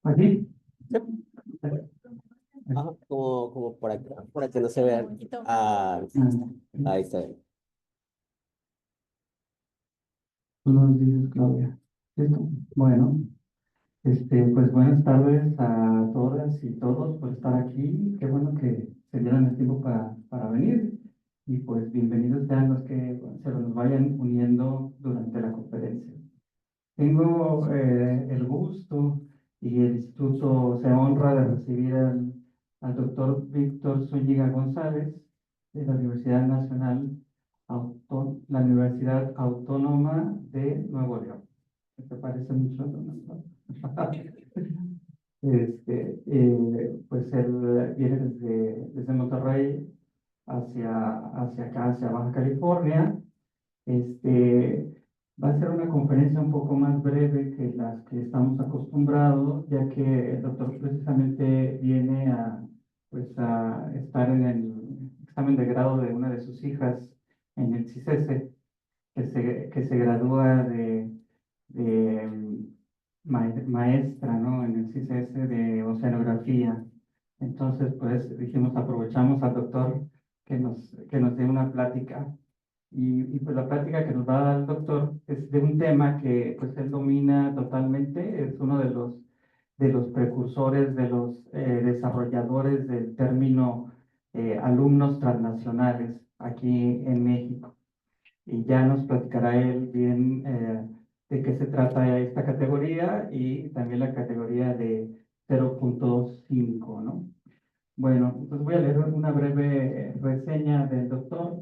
¿Aquí? Ajá, como por acá, para que no se vea. Ah, ahí está. Tú nos dices, Claudia. ¿Listo? Bueno, pues buenas tardes a todas y todos por estar aquí. Qué bueno que se dieron el tiempo para venir. Y pues bienvenidos sean los que se nos vayan uniendo durante la conferencia. Tengo el gusto y el instituto se honra de recibir al doctor Víctor Zúñiga González de la Universidad Nacional, la Universidad Autónoma de Nuevo León. ¿Te parece mucho? ¿No? Pues él viene desde Monterrey hacia acá, hacia Baja California. Este, Va a ser una conferencia un poco más breve que las que estamos acostumbrados, ya que el doctor precisamente viene pues, a estar en el examen de grado de una de sus hijas en el CICESE, que se gradúa de maestra, ¿no? En el CICESE de oceanografía. Entonces, pues dijimos, aprovechamos al doctor que nos dé una plática. Pues la plática que nos va a dar el doctor es de un tema que pues él domina totalmente, es uno de los precursores, de los desarrolladores del término alumnos transnacionales aquí en México. Y ya nos platicará él bien de qué se trata esta categoría y también la categoría de 0.5, ¿no? Bueno, entonces voy a leer una breve reseña del doctor.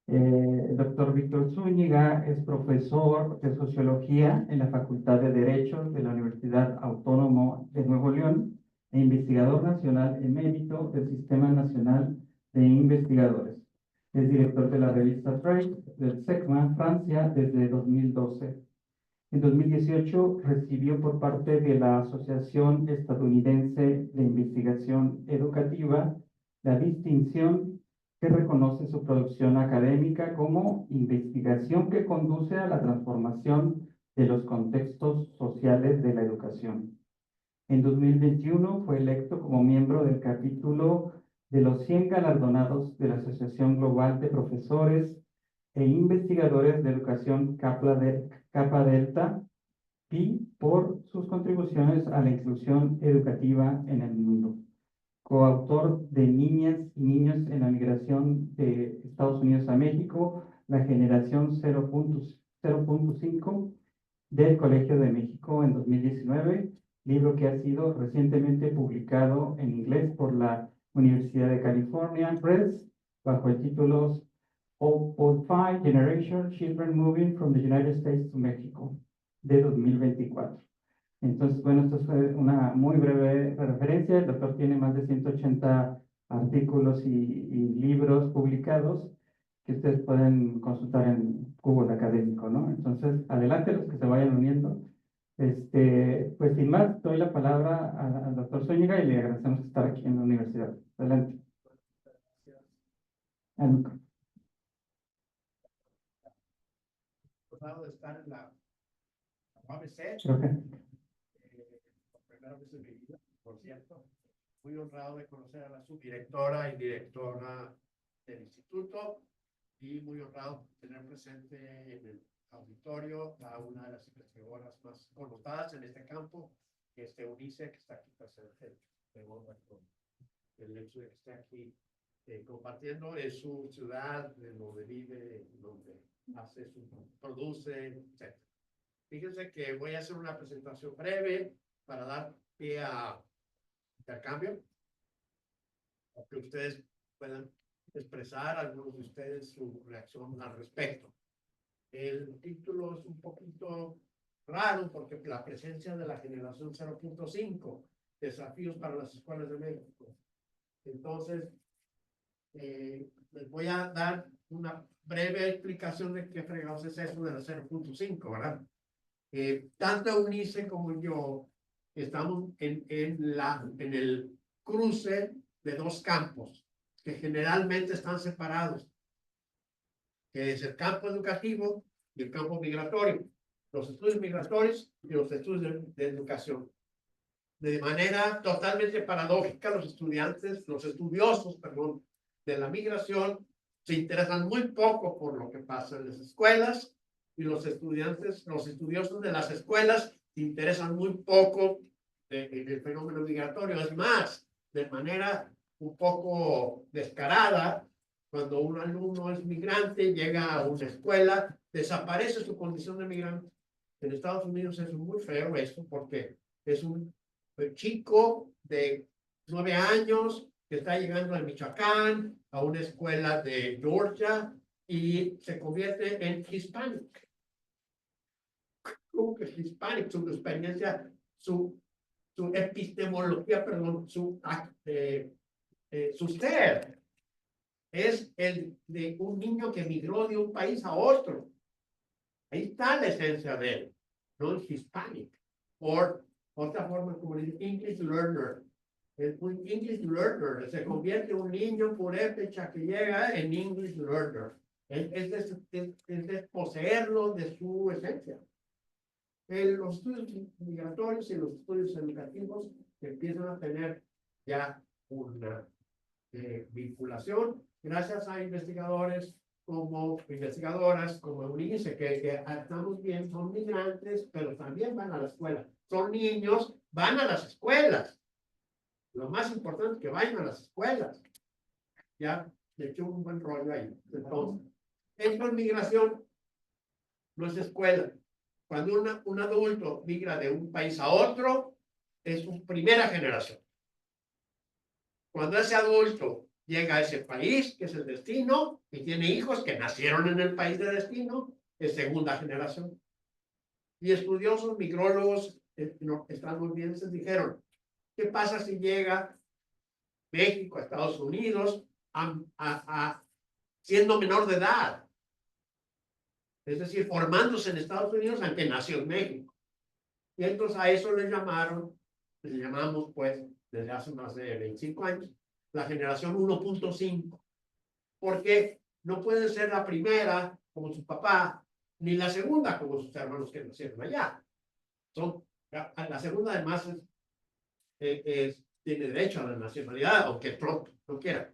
El doctor Víctor Zúñiga es profesor de Sociología en la Facultad de Derecho de la Universidad Autónoma de Nuevo León e investigador nacional emérito del Sistema Nacional de Investigadores. Es director de la revista Trace del SECMA, Francia, desde 2012. En 2018 recibió por parte de la Asociación Estadounidense de Investigación Educativa la distinción que reconoce su producción académica como investigación que conduce a la transformación de los contextos sociales de la educación. En 2021 fue electo como miembro del capítulo de los 100 galardonados de la Asociación Global de Profesores e Investigadores de Educación Kappa Delta Pi por sus contribuciones a la inclusión educativa en el mundo. Coautor de Niñas y Niños en la Migración de Estados Unidos a México, la generación 0.5 del Colegio de México en 2019, libro que ha sido recientemente publicado en inglés por la Universidad de California Press bajo el título O5 Generation Children Moving from the United States to Mexico de 2024. Entonces, bueno, esto fue una muy breve referencia. El doctor tiene más de 180 artículos y libros publicados que ustedes pueden consultar en Google Académico, ¿no? Entonces, adelante los que se vayan uniendo. Pues sin más, doy la palabra al doctor Zúñiga y le agradecemos estar aquí en la universidad. Adelante. De estar en la ABC, por primera vez en mi vida, por cierto, muy honrado de conocer a la subdirectora y directora del instituto y muy honrado de tener presente en el auditorio a una de las investigadoras más connotadas en este campo, que es Eunice, que está aquí presente. El hecho de que esté aquí compartiendo en su ciudad, en donde vive, donde produce, etc. Fíjense que voy a hacer una presentación breve para dar pie a intercambio, para que ustedes puedan expresar, algunos de ustedes, su reacción al respecto. El título es un poquito raro porque la presencia de la generación 0.5, desafíos para las escuelas de México. Entonces, les voy a dar una breve explicación de qué fregados es eso de la 0.5, ¿verdad? Tanto Eunice como yo estamos en el cruce de dos campos que generalmente están separados, que es el campo educativo y el campo migratorio. los estudios migratorios y los estudios de educación. De manera totalmente paradójica, los estudiosos, perdón, de la migración se interesan muy poco por lo que pasa en las escuelas, y los estudiosos de las escuelas se interesan muy poco del fenómeno migratorio. Es más, de manera un poco descarada, cuando un alumno es migrante, llega a una escuela, desaparece su condición de migrante. En Estados Unidos es muy feo esto, porque es un chico de 9 años que está llegando a Michoacán, a una escuela de Georgia, y se convierte en hispanic. ¿Cómo que es hispanic? Su experiencia, su epistemología, perdón, su ser es el de un niño que migró de un país a otro. Ahí está la esencia de él, no es hispanic. Por otra forma, como el English learner. Es un English learner, se convierte en un niño purépecha que llega en English learner. Es desposeerlo de su esencia. Los estudios migratorios y los estudios educativos empiezan a tener ya una vinculación gracias a investigadoras como Eunice, que estamos bien, son migrantes, pero también van a la escuela. Son niños, van a las escuelas. Lo más importante es que vayan a las escuelas. Ya, le eché un buen rollo ahí. Entonces, esto es migración, no es escuela. Cuando un adulto migra de un país a otro, es su primera generación. Cuando ese adulto llega a ese país, que es el destino, y tiene hijos que nacieron en el país de destino, es segunda generación. Y estudiosos, migrólogos, estadounidenses dijeron, ¿qué pasa si llega México a Estados Unidos siendo menor de edad? Es decir, formándose en Estados Unidos aunque nació en México. Y entonces a eso le llamamos pues, desde hace más de 25 años, la generación 1.5. Porque no puede ser la primera como su papá, ni la segunda como sus hermanos que nacieron allá. La segunda además tiene derecho a la nacionalidad, aunque Trump no quiera.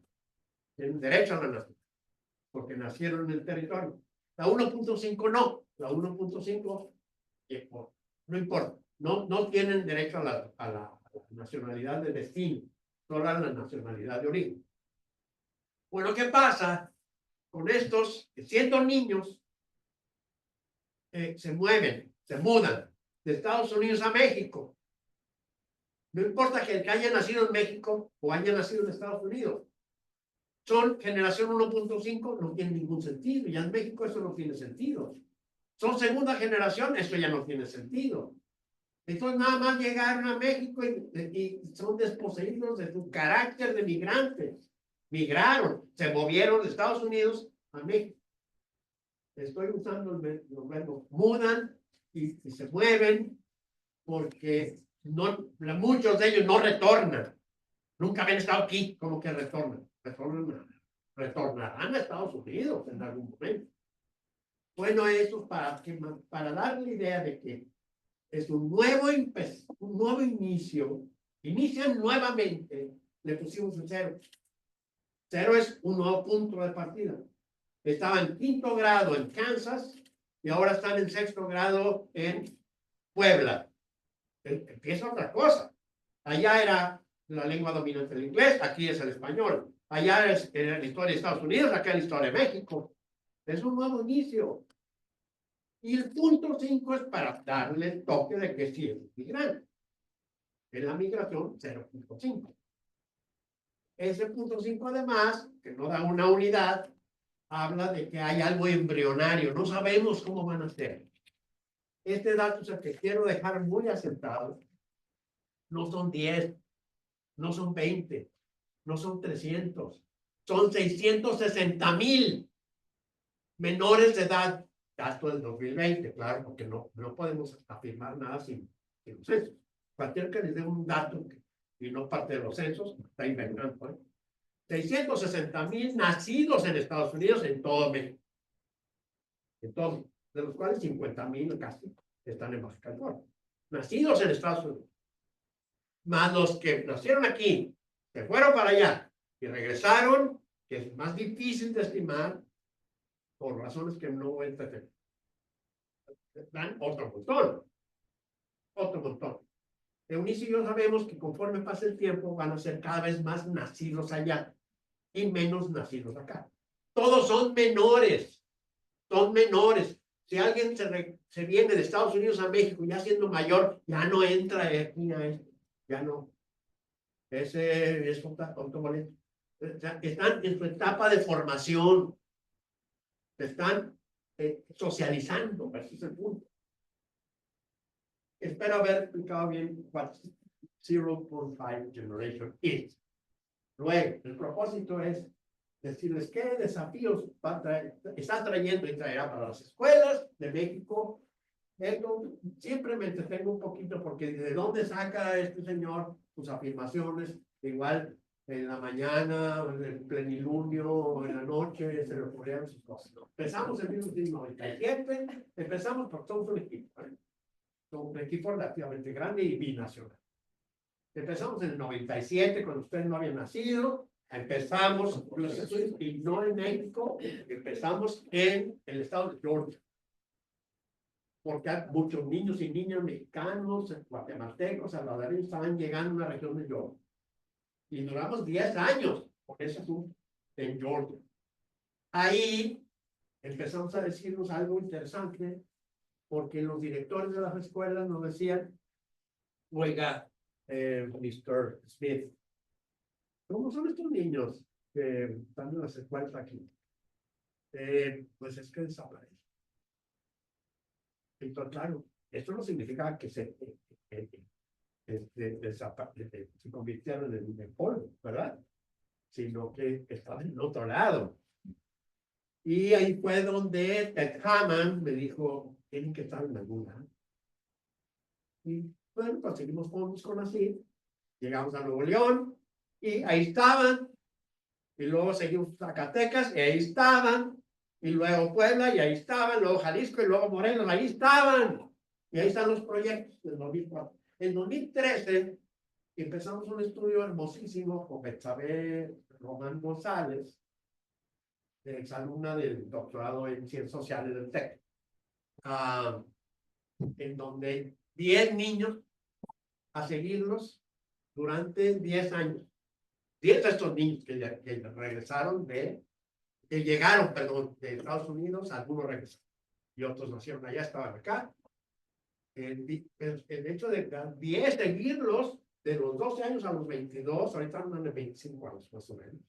Tienen derecho a la nacionalidad, porque nacieron en el territorio. La 1.5 no. La 1.5 no importa. No tienen derecho a la nacionalidad de destino, solo a la nacionalidad de origen. Bueno, ¿qué pasa con estos que siendo niños se mudan de Estados Unidos a México? No importa que haya nacido en México o haya nacido en Estados Unidos. Son generación 1.5, no tiene ningún sentido. Ya en México eso no tiene sentido. Son segunda generación, eso ya no tiene sentido. Entonces nada más llegaron a México y son desposeídos de su carácter de migrantes. Migraron, se movieron de Estados Unidos a México. Estoy usando los verbos mudan y se mueven porque muchos de ellos no retornan. Nunca habían estado aquí, como que retornan. Retornarán a Estados Unidos en algún momento. Bueno, eso para darle la idea de que es un nuevo inicio. Inician nuevamente, le pusimos un 0. 0 es un nuevo punto de partida. Estaban en 5º grado en Kansas y ahora están en 6º grado en Puebla. Empieza otra cosa. Allá era la lengua dominante el inglés, aquí es el español. Allá es la historia de Estados Unidos, acá es la historia de México. Es un nuevo inicio. Y el punto 5 es para darle el toque de que sí es migrante. En la migración, 0.5. Ese punto 5 además, que no da una unidad, habla de que hay algo embrionario. No sabemos cómo van a ser. Este dato es el que quiero dejar muy asentado. No son 10, no son 20, no son 300. Son 660,000 menores de edad. Dato del 2020, claro, porque no podemos afirmar nada sin los censos. Cualquier que les dé un dato y no parte de los censos, está inventando. 660,000 nacidos en Estados Unidos en todo México. De los cuales 50,000 casi están en Baja California, nacidos en Estados Unidos. Más los que nacieron aquí, se fueron para allá y regresaron, que es más difícil de estimar por razones que no voy a entender. Dan otro montón. Otro montón. Eunice y yo sabemos que conforme pasa el tiempo van a ser cada vez más nacidos allá y menos nacidos acá. Todos son menores. Son menores. Si alguien se viene de Estados Unidos a México ya siendo mayor, ya no entra aquí a esto. Ya no. Ese es autoboleto. Están en su etapa de formación. Están socializando. Ese es el punto. Espero haber explicado bien what 0.5 generation is. Luego, el propósito es decirles qué desafíos está trayendo y traerá para las escuelas de México. Esto siempre me entretengo un poquito porque de dónde saca este señor sus afirmaciones, igual en la mañana, en el plenilunio, o en la noche, se le ocurrieron sus cosas. Empezamos en 1997, empezamos por somos un equipo, un equipo relativamente grande y binacional. Empezamos en el 97, cuando ustedes no habían nacido. Empezamos los estudios, y no en México, empezamos en el estado de Georgia. Porque hay muchos niños y niñas mexicanos, guatemaltecos, salvadoreños, estaban llegando a una región de Georgia. Y duramos 10 años con ese asunto en Georgia. Ahí empezamos a decirnos algo interesante, porque los directores de las escuelas nos decían, oiga, Mr. Smith, ¿cómo son estos niños que están en las escuelas aquí? Pues es que desaparecen. Entonces, claro, esto no significa que se convirtieron en polvo, ¿verdad? Sino que estaban en otro lado. Y ahí fue donde Ted Hammond me dijo, tienen que estar en algún lado. Y bueno, pues seguimos con así. Llegamos a Nuevo León y ahí estaban. Y luego seguimos Zacatecas y ahí estaban. Y luego Puebla y ahí estaban. Luego Jalisco y luego Morelos, ahí estaban. Y ahí están los proyectos del 2004. En 2013 empezamos un estudio hermosísimo con Betsabe Román González, exalumna del doctorado en Ciencias Sociales del TEC, en donde 10 niños a seguirlos durante 10 años. 10 de estos niños que regresaron que llegaron, perdón, de Estados Unidos, algunos regresaron y otros nacieron allá, estaban acá. El hecho de 10 seguirlos de los 12 años a los 22, ahorita andan de 25 años más o menos,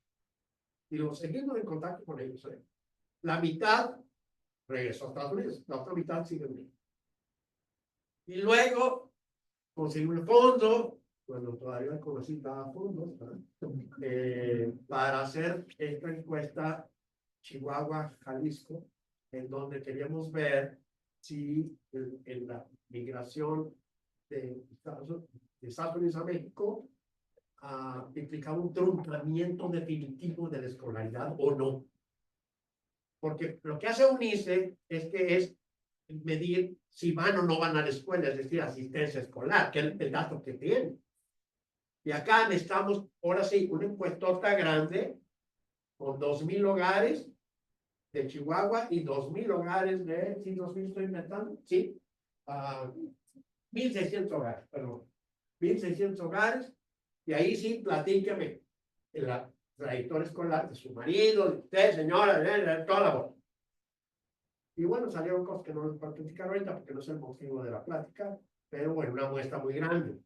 y los seguimos en contacto con ellos. La mitad regresó a Estados Unidos, la otra mitad sigue en México. Y luego conseguí un fondo, bueno, todavía conocí cada fondo, para hacer esta encuesta Chihuahua, Jalisco, en donde queríamos ver si en la migración de Estados Unidos a México implicaba un truncamiento definitivo de la escolaridad o no. Porque lo que hace UNICE es medir si van o no van a la escuela, es decir, asistencia escolar, que es el dato que tiene. Y acá necesitamos, ahora sí, una encuestota grande con 2,000 hogares de Chihuahua y 2,000 hogares de, ¿sí, 2,000 estoy inventando? Sí, 1,600 hogares, perdón, 1,600 hogares, y ahí sí, platíqueme la trayectoria escolar de su marido, de usted, señora, toda la voz. Y bueno, salieron cosas que no les puedo platicar ahorita porque no es el motivo de la plática, pero bueno, una muestra muy grande.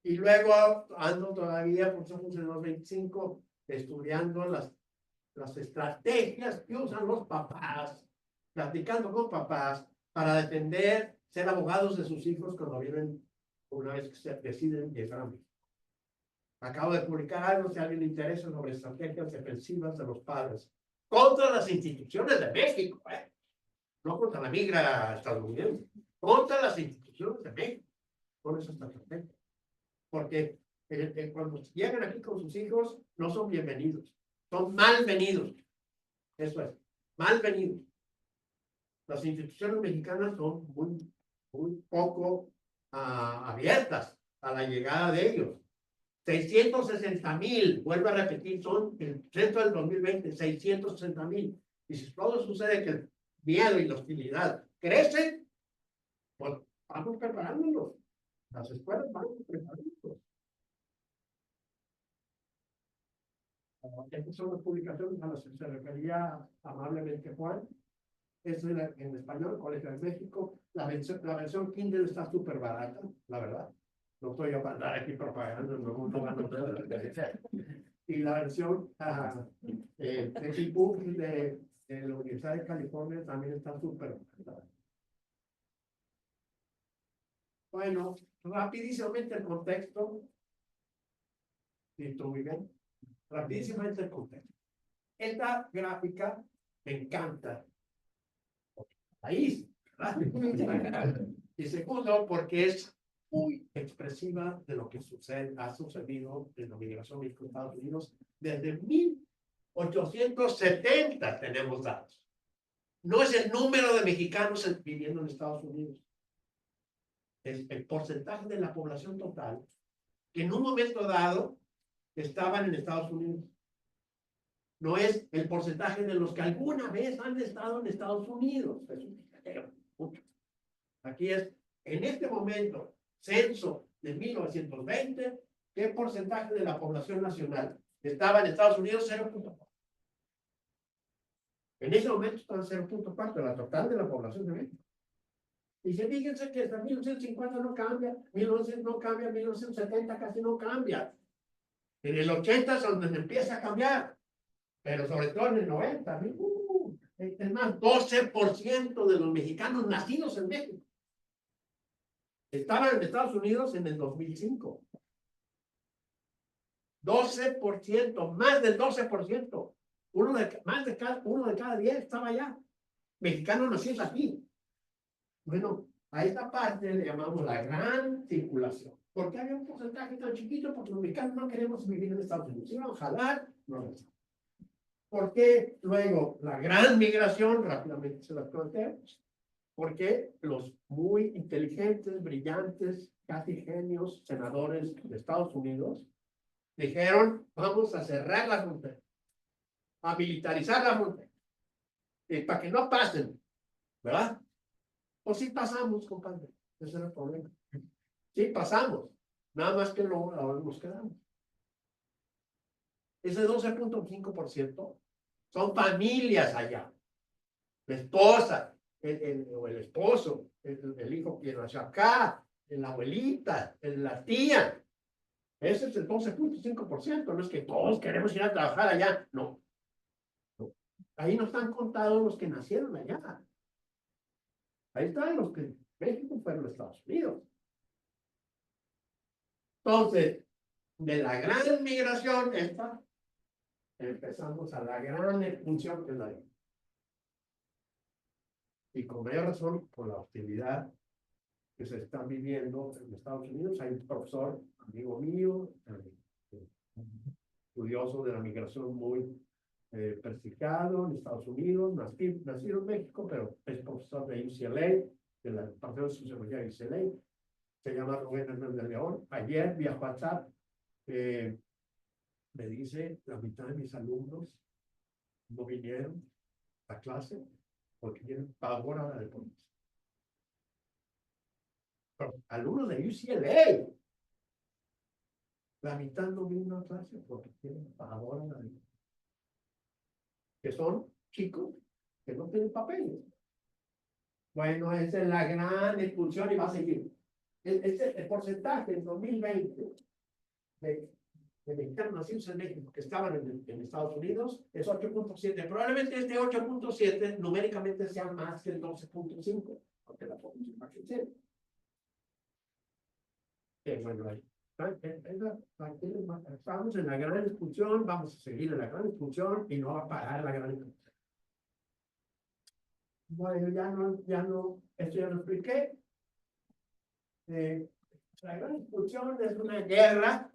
Y luego ando todavía, por eso en los 25, estudiando las estrategias que usan los papás, platicando con papás para defender, ser abogados de sus hijos cuando vienen, una vez que se deciden llegar a México. Acabo de publicar algo, si a alguien le interesa, sobre estrategias defensivas de los padres contra las instituciones de México, no contra la migra estadounidense, contra las instituciones de México, con esa estrategia. Porque cuando llegan aquí con sus hijos, no son bienvenidos, son malvenidos. Eso es, malvenidos. Las instituciones mexicanas son muy, muy poco abiertas a la llegada de ellos. 660,000, vuelvo a repetir, son el centro del 2020, 660,000. Y si todo sucede que el miedo y la hostilidad crecen, pues vamos preparándonos. Las escuelas van preparándonos. Estas son las publicaciones a las que se refería amablemente Juan. Es en español, Colegio de México. La versión Kindle está súper barata, la verdad. No estoy a mandar aquí propaganda, no van a hacer. Y la versión de ebook de la Universidad de California también está súper barata. Bueno, rapidísimamente el contexto. ¿Listo? Muy bien. Rapidísimamente el contexto. Esta gráfica me encanta. Ahí, ¿verdad? Y segundo, porque es muy expresiva de lo que ha sucedido en la migración de Estados Unidos desde 1870 tenemos datos. No es el número de mexicanos viviendo en Estados Unidos. Es el porcentaje de la población total que en un momento dado estaban en Estados Unidos. No es el porcentaje de los que alguna vez han estado en Estados Unidos. Es mucho. Aquí es, en este momento, censo de 1920, ¿qué porcentaje de la población nacional estaba en Estados Unidos? 0.4. En ese momento están 0.4, la total de la población de México. Y fíjense que hasta 1950 no cambia, 1900 no cambia, 1970 casi no cambia. En el 80 es donde empieza a cambiar, pero sobre todo en el 90. Es más, 12% de los mexicanos nacidos en México estaban en Estados Unidos en el 2005. 12%, más del 12%. Uno de cada 10 estaba allá. Mexicanos nacidos aquí. Bueno, a esta parte le llamamos la gran circulación. ¿Por qué había un porcentaje tan chiquito? Porque los mexicanos no queremos vivir en Estados Unidos. Si vamos a jalar, no lo hacemos. ¿Por qué luego la gran migración? Rápidamente se las planteo. Porque los muy inteligentes, brillantes, casi genios senadores de Estados Unidos dijeron, vamos a cerrar la frontera, a militarizar la frontera, para que no pasen, ¿verdad? O sí pasamos, compadre, ese era el problema. Sí pasamos, nada más que luego ahora nos quedamos. Ese 12.5% son familias allá, la esposa, o el esposo, el hijo que nació acá, la abuelita, la tía. Ese es el 12.5%. No es que todos queremos ir a trabajar allá. No. Ahí no están contados los que nacieron allá. Ahí están los que México fueron a Estados Unidos. Entonces, de la gran migración empezamos a la gran expulsión que es la de. Y con mayor razón, por la hostilidad que se está viviendo en Estados Unidos. Hay un profesor, amigo mío, estudioso de la migración muy prestigiado en Estados Unidos, nacido en México, pero es profesor de UCLA, de la Departamento de Sociología de UCLA, se llama Rubén Hernández de León. Ayer vía WhatsApp me dice, la mitad de mis alumnos no vinieron a clase porque tienen pavor a la deportes. Alumnos de UCLA, la mitad no vino a clase porque tienen pavor a la deportes. Que son chicos que no tienen papeles. Bueno, esa es la gran expulsión y va a seguir. El porcentaje en 2020 de mexicanos nacidos en México que estaban en Estados Unidos es 8.7. Probablemente este 8.7 numéricamente sea más que el 12.5, porque la población va a crecer. Bueno, ahí. Estamos en la gran expulsión, vamos a seguir en la gran expulsión y no va a parar la gran expulsión. Bueno, esto ya lo expliqué. La gran expulsión es una guerra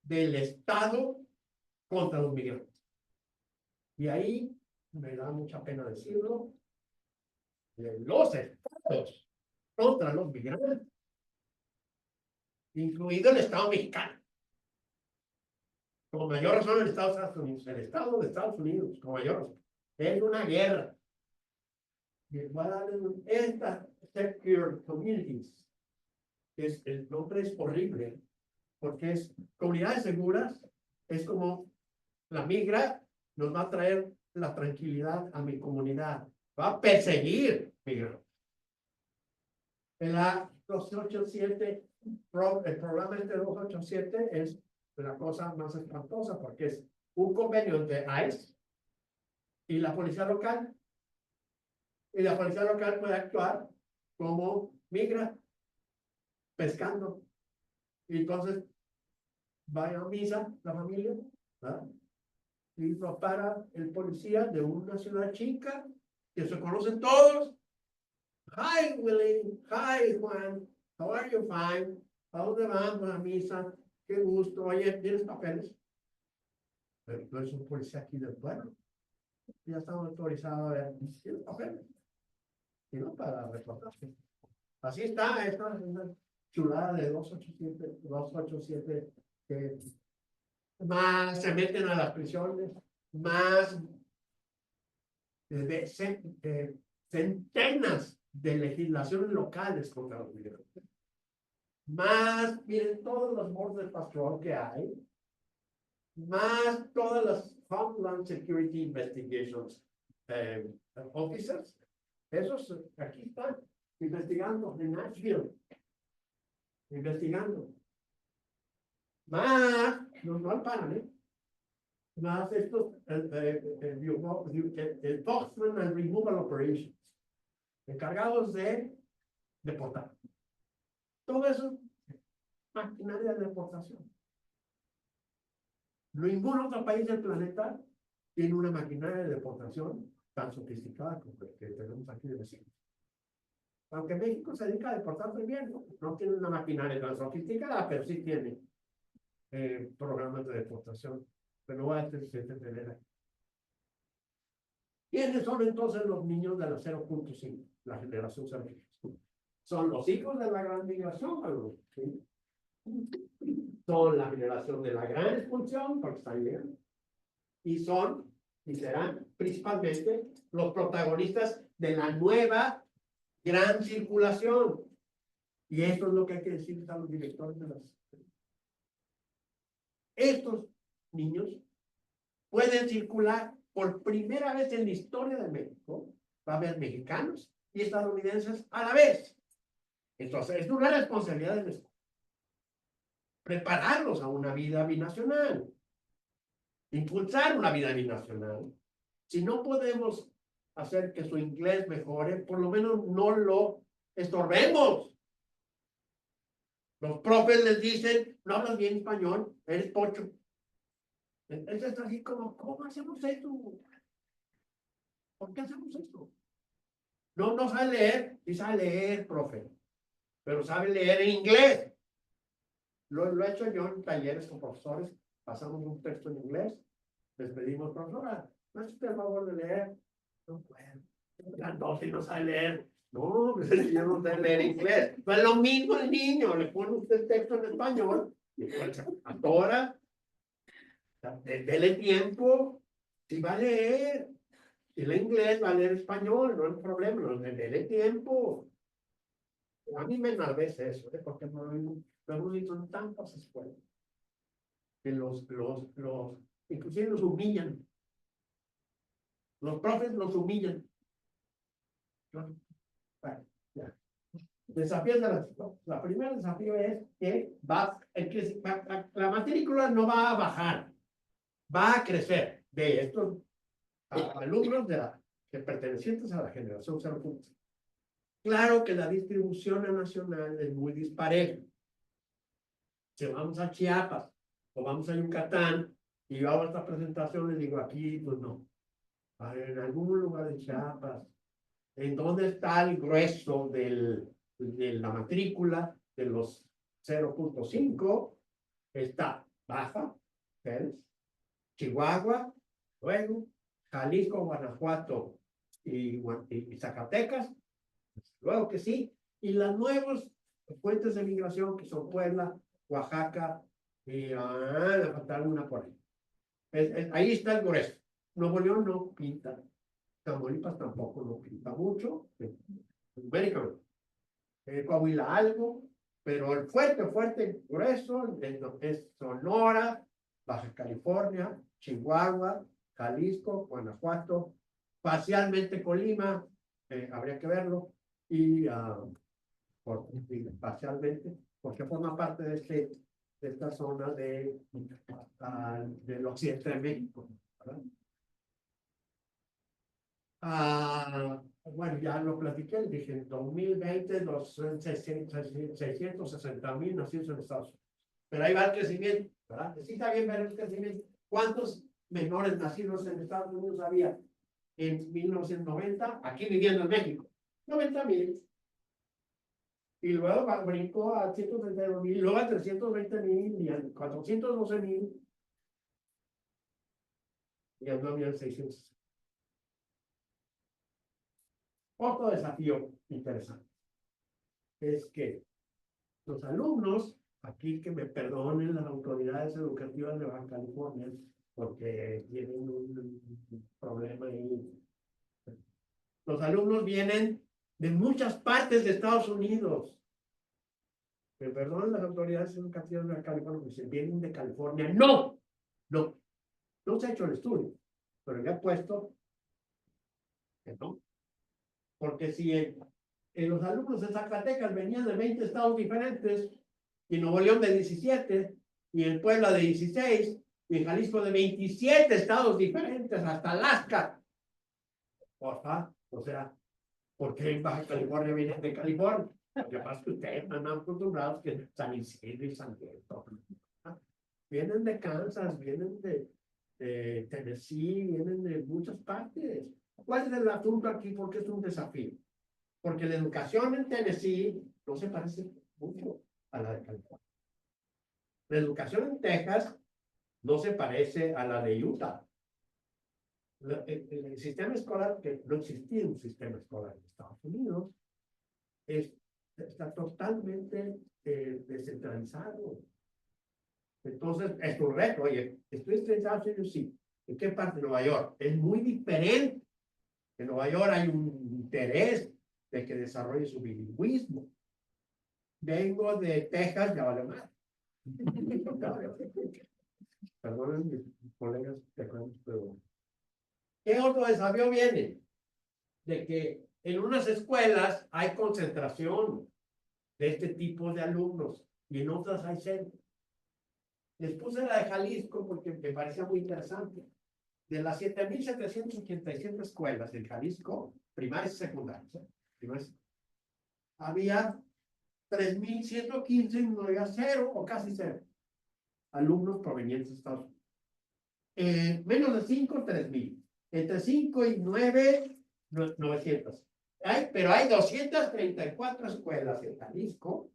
del Estado contra los migrantes. Y ahí, me da mucha pena decirlo, los estados contra los migrantes, incluido el Estado mexicano. Con mayor razón el Estado de Estados Unidos, con mayor razón. Es una guerra. Y voy a darle esta Secure Communities. El nombre es horrible, porque es comunidades seguras, es como la migra nos va a traer la tranquilidad a mi comunidad, va a perseguir migrantes. En la 287, el programa este 287 es la cosa más espantosa porque es un convenio entre ICE y la policía local. Y la policía local puede actuar como migra, pescando. Y entonces vaya a misa la familia, ¿verdad? Y lo para el policía de una ciudad chica que se conocen todos. Hi Willie, hi Juan, how are you? Fine. ¿A dónde vamos a misa? Qué gusto. Oye, ¿tienes papeles? Pero tú eres un policía aquí del pueblo. Ya estamos autorizados a ver. ¿Tienes papeles? Y no para reportarse. Así está, esta es una chulada de 287 que más se meten a las prisiones, más centenas de legislaciones locales contra los migrantes. Más, miren, todos los border patrol que hay, más todas las Homeland Security Investigations officers, esos aquí están investigando en Nashville, investigando. Más, no paran, más estos, Enforcement and Removal Operations, encargados de deportar. Todo eso, maquinaria de deportación. Ningún otro país del planeta tiene una maquinaria de deportación tan sofisticada como la que tenemos aquí de vecinos. Aunque México se dedica a deportar muy bien, no tiene una maquinaria tan sofisticada, pero sí tiene programas de deportación. Pero no va a tener. ¿Quiénes son entonces los niños de la 0.5? La generación 0.5. Son los hijos de la gran migración, ¿sí? Son la generación de la gran expulsión, porque están llegando. Y son, y serán principalmente los protagonistas de la nueva gran circulación. Y esto es lo que hay que decirles a los directores de las. Estos niños pueden circular por primera vez en la historia de México. Va a haber mexicanos y estadounidenses a la vez. Entonces, es una responsabilidad de nuestra. Prepararlos a una vida binacional. Impulsar una vida binacional. Si no podemos hacer que su inglés mejore, por lo menos no lo estorbemos. Los profes les dicen, no hablas bien español, eres pocho. Entonces es así como, ¿cómo hacemos esto? ¿Por qué hacemos esto? No sabe leer, sí sabe leer, profe, pero sabe leer en inglés. Lo he hecho yo en talleres con profesores, pasamos un texto en inglés, les pedimos, profesora, ¿no es usted el favor de leer? No puedo. No, si no sabe leer. No, pues el niño no sabe leer inglés. Pues lo mismo el niño, le pone usted el texto en español, y pues atora, dele tiempo, si va a leer. Si el inglés va a leer español, no hay problema, no dele tiempo. A mí me enardece eso, porque no hemos visto en tantas escuelas que inclusive los humillan. Los profes los humillan. Bueno, ya. Desafíos de la primer desafío es que la matrícula no va a bajar, va a crecer de estos alumnos que pertenecientes a la generación 0.5. Claro que la distribución nacional es muy dispareja. Si vamos a Chiapas o vamos a Yucatán y yo hago esta presentación, les digo aquí, pues no. En algún lugar de Chiapas, ¿en dónde está el grueso de la matrícula de los 0.5? Está Baja, Chihuahua, luego Jalisco, Guanajuato y Zacatecas. Luego que sí, Y las nuevas fuentes de migración, que son Puebla, Oaxaca, y le faltaron una por ahí. Ahí está el grueso. Nuevo León no pinta. Tamaulipas tampoco no pinta mucho. Numéricamente. Coahuila algo, pero el fuerte, grueso, es Sonora, Baja California, Chihuahua, Jalisco, Guanajuato, parcialmente Colima, habría que verlo, y parcialmente, porque forma parte de esta zona del occidente de México, ¿verdad? Bueno, ya lo platiqué, dije, en 2020, los 660,000 nacidos en Estados Unidos. Pero ahí va el crecimiento, ¿verdad? Sí está bien ver el crecimiento. ¿Cuántos menores nacidos en Estados Unidos había en 1990 aquí viviendo en México? 90,000. Y luego brincó a 132,000, luego a 320,000, y a 412,000. Y no había 600. Otro desafío interesante es que los alumnos, aquí que me perdonen las autoridades educativas de Baja California, porque tienen un problema ahí. Los alumnos vienen de muchas partes de Estados Unidos. Me perdonen las autoridades educativas de Baja California, porque se vienen de California. No se ha hecho el estudio, pero ya he puesto que no. Porque si los alumnos de Zacatecas venían de 20 estados diferentes, y Nuevo León de 17, y en Puebla de 16, y en Jalisco de 27 estados diferentes, hasta Alaska. Porfa, o sea, ¿por qué en Baja California vienen de California? Lo que pasa es que ustedes están acostumbrados que San Isidro y San Diego. Vienen de Kansas, vienen de Tennessee, vienen de muchas partes. ¿Cuál es el asunto aquí? Porque es un desafío. Porque la educación en Tennessee no se parece mucho a la de California. La educación en Texas no se parece a la de Utah. El sistema escolar, que no existía un sistema escolar en Estados Unidos, está totalmente descentralizado. Entonces, es un reto. Oye, estoy descentralizado, sí. ¿En qué parte de Nueva York? Es muy diferente. En Nueva York hay un interés de que desarrolle su bilingüismo. Vengo de Texas, ya vale más. Perdonen mis colegas tejanos, pero ¿qué otro desafío viene? De que en unas escuelas hay concentración de este tipo de alumnos y en otras hay cero. Les puse la de Jalisco porque me parecía muy interesante. De las 7,787 escuelas en Jalisco, primarias y secundarias, había 3,115 y no había cero o casi cero alumnos provenientes de Estados Unidos. Menos de 5, 3,000. Entre 5 y 9, 900. Pero hay 234 escuelas en Jalisco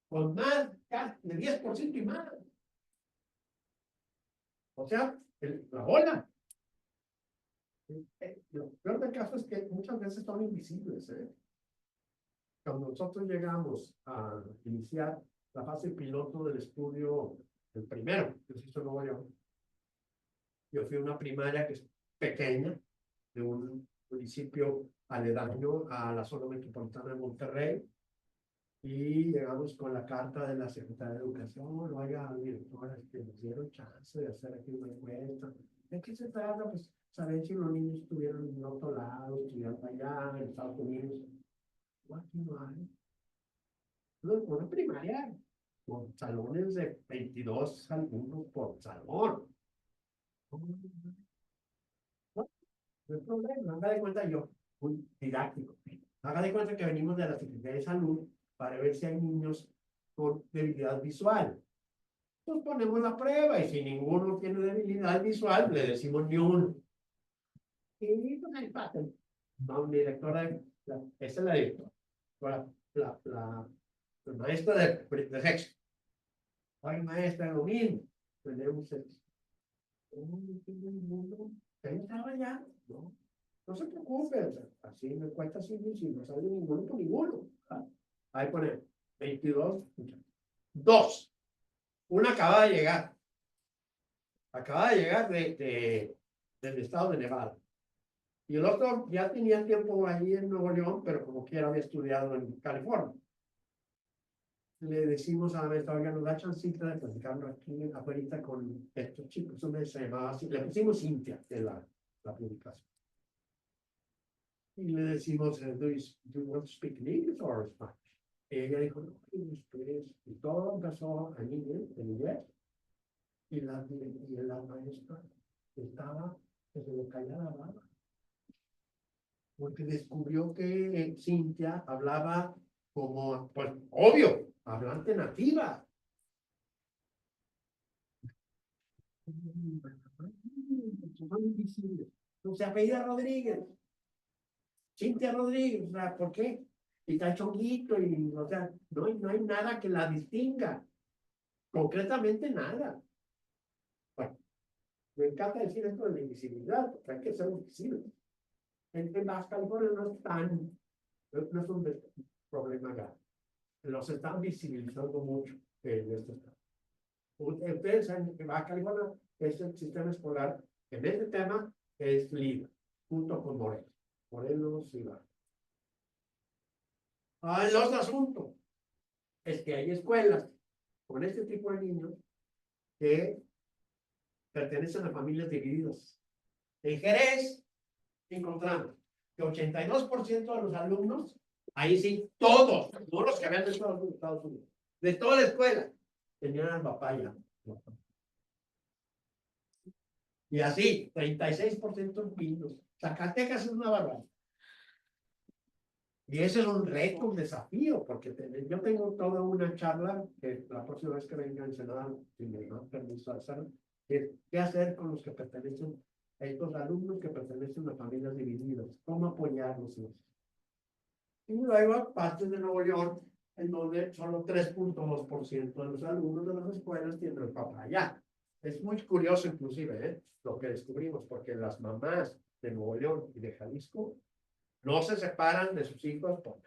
con más de 10% y más. O sea, la bola. Lo peor del caso es que muchas veces son invisibles. Cuando nosotros llegamos a iniciar la fase piloto del estudio, el primero que se hizo en Nuevo León, yo fui a una primaria que es pequeña, de un municipio aledaño a la zona metropolitana de Monterrey, y llegamos con la carta de la Secretaría de Educación. Oiga, directora, nos dieron chance de hacer aquí una encuesta. ¿De qué se trata? Pues saber si los niños estuvieron en otro lado, estudiando allá, en Estados Unidos. Aquí no hay. Una primaria con salones de 22 alumnos por salón. No hay problema, haga de cuenta yo, muy didáctico. Haga de cuenta que venimos de la Secretaría de Salud para ver si hay niños con debilidad visual. Pues ponemos la prueba y si ninguno tiene debilidad visual, le decimos ni uno. Y pues ahí pasa. No, directora, esa es la directora, la maestra de sexo. Ay, maestra, lo mismo. Tenemos sexo. ¿Ahí estaba ya? No se preocupe, así me cuesta así, si no sale ninguno por ninguno. Ahí pone 22. Dos. Una acaba de llegar. Acaba de llegar del estado de Nevada. Y el otro ya tenía tiempo allí en Nuevo León, pero como quiera había estudiado en California. Le decimos a la maestra, oiga, nos da chancita de platicarlo aquí afuera con estos chicos. Una se llamaba así, le pusimos Cintia en la publicación. Y le decimos, do you want to speak in English or Spanish? Y ella dijo, no, English, please. Y todo empezó en inglés. Y la maestra estaba, que se le caía la baba. Porque descubrió que Cintia hablaba como, pues, obvio, hablante nativa. Se apellida Rodríguez. Cintia Rodríguez, o sea, ¿por qué? Y está chonguito, y, o sea, no hay nada que la distinga. Concretamente nada. Bueno, me encanta decir esto de la invisibilidad, porque hay que ser visibles. En Baja California no es un problema grave. Los están visibilizando mucho en este estado. Ustedes saben que Baja California es el sistema escolar, en este tema, es líder, junto con Morelos y Baja. El otro asunto es que hay escuelas con este tipo de niños que pertenecen a familias divididas. En Jerez encontramos que 82% de los alumnos, ahí sí, todos los que habían estado en Estados Unidos, de toda la escuela, tenían al papá ya. Y así, 36% niños. Zacatecas es una barbaridad. Y ese es un reto, un desafío, porque yo tengo toda una charla que la próxima vez que venga en Senado, si me dan permiso de hacerlo, es qué hacer con los que pertenecen, a estos alumnos que pertenecen a familias divididas, cómo apoyarlos. Y luego partes de Nuevo León, en donde solo 3.2% de los alumnos de las escuelas tienen el papá allá. Es muy curioso inclusive, lo que descubrimos, porque las mamás de Nuevo León y de Jalisco no se separan de sus hijos por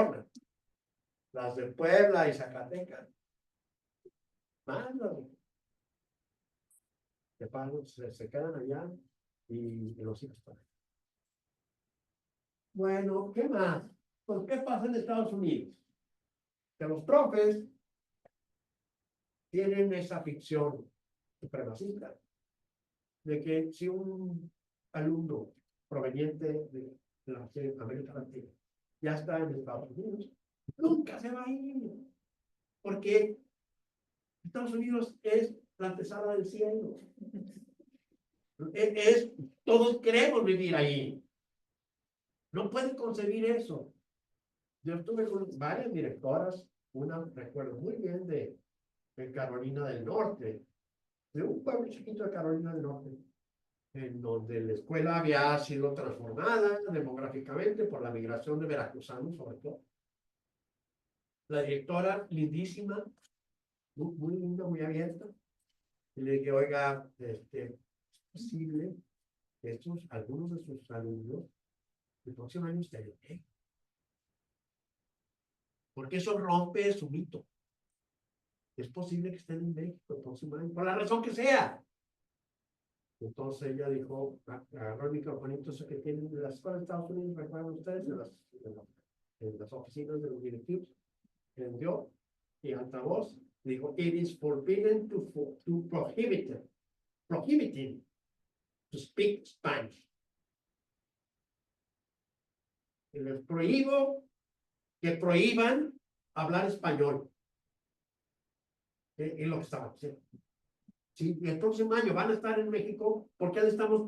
nada. Las de Puebla y Zacatecas, más de pago, se quedan allá y los hijos para allá. Bueno, ¿qué más? Pues, ¿qué pasa en Estados Unidos? Que los profes tienen esa ficción supremacista de que si un alumno proveniente de la América Latina ya está en Estados Unidos, nunca se va a ir, porque Estados Unidos es la antesala del cielo. Todos queremos vivir ahí. No pueden concebir eso. Yo estuve con varias directoras, una recuerdo muy bien de Carolina del Norte, de un pueblo chiquito de Carolina del Norte, en donde la escuela había sido transformada demográficamente por la migración de veracruzanos, sobre todo. La directora, lindísima, muy linda, muy abierta, y le dije, oiga, es posible que algunos de sus alumnos el próximo año estén en México, porque eso rompe su mito. Es posible que estén en México el próximo año, por la razón que sea. Entonces ella dijo, agarró el microfonito que tienen en las escuelas de Estados Unidos, recuerdan ustedes, en las oficinas de los directivos, prendió y altavoz dijo, it is forbidden to prohibiting to speak Spanish. Y les prohíbo que prohíban hablar español. Es lo que estaba diciendo. Si el próximo año van a estar en México, ¿por qué le estamos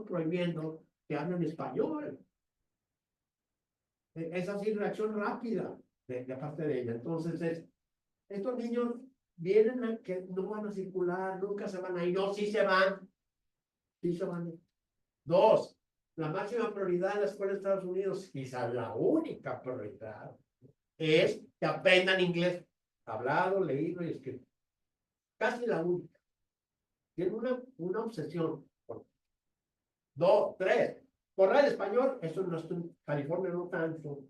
prohibiendo que hablen español? Es así, reacción rápida de parte de ella. Entonces, estos niños vienen que no van a circular, nunca se van a ir. No, sí se van. Sí se van. Dos, la máxima prioridad de la escuela de Estados Unidos, quizás la única prioridad, es que aprendan inglés, hablado, leído y escrito. Casi la única. Tienen una obsesión. Dos, tres. Borrar el español, eso no es en California no tanto,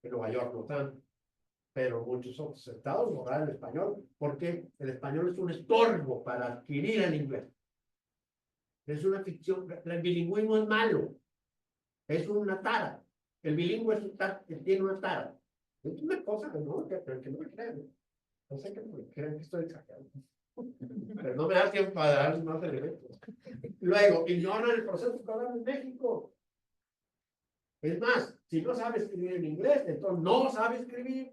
en Nueva York no tanto, pero muchos otros estados borrar el español, porque el español es un estorbo para adquirir el inglés. Es una ficción, el bilingüismo es malo, es una tara. El bilingüe tiene una tara. Es una cosa que no me crean. No sé que me crean que estoy exagerando. Pero no me da tiempo para dar más elementos. Luego, ignoran el proceso escolar en México. Es más, si no sabe escribir en inglés, entonces no sabe escribir.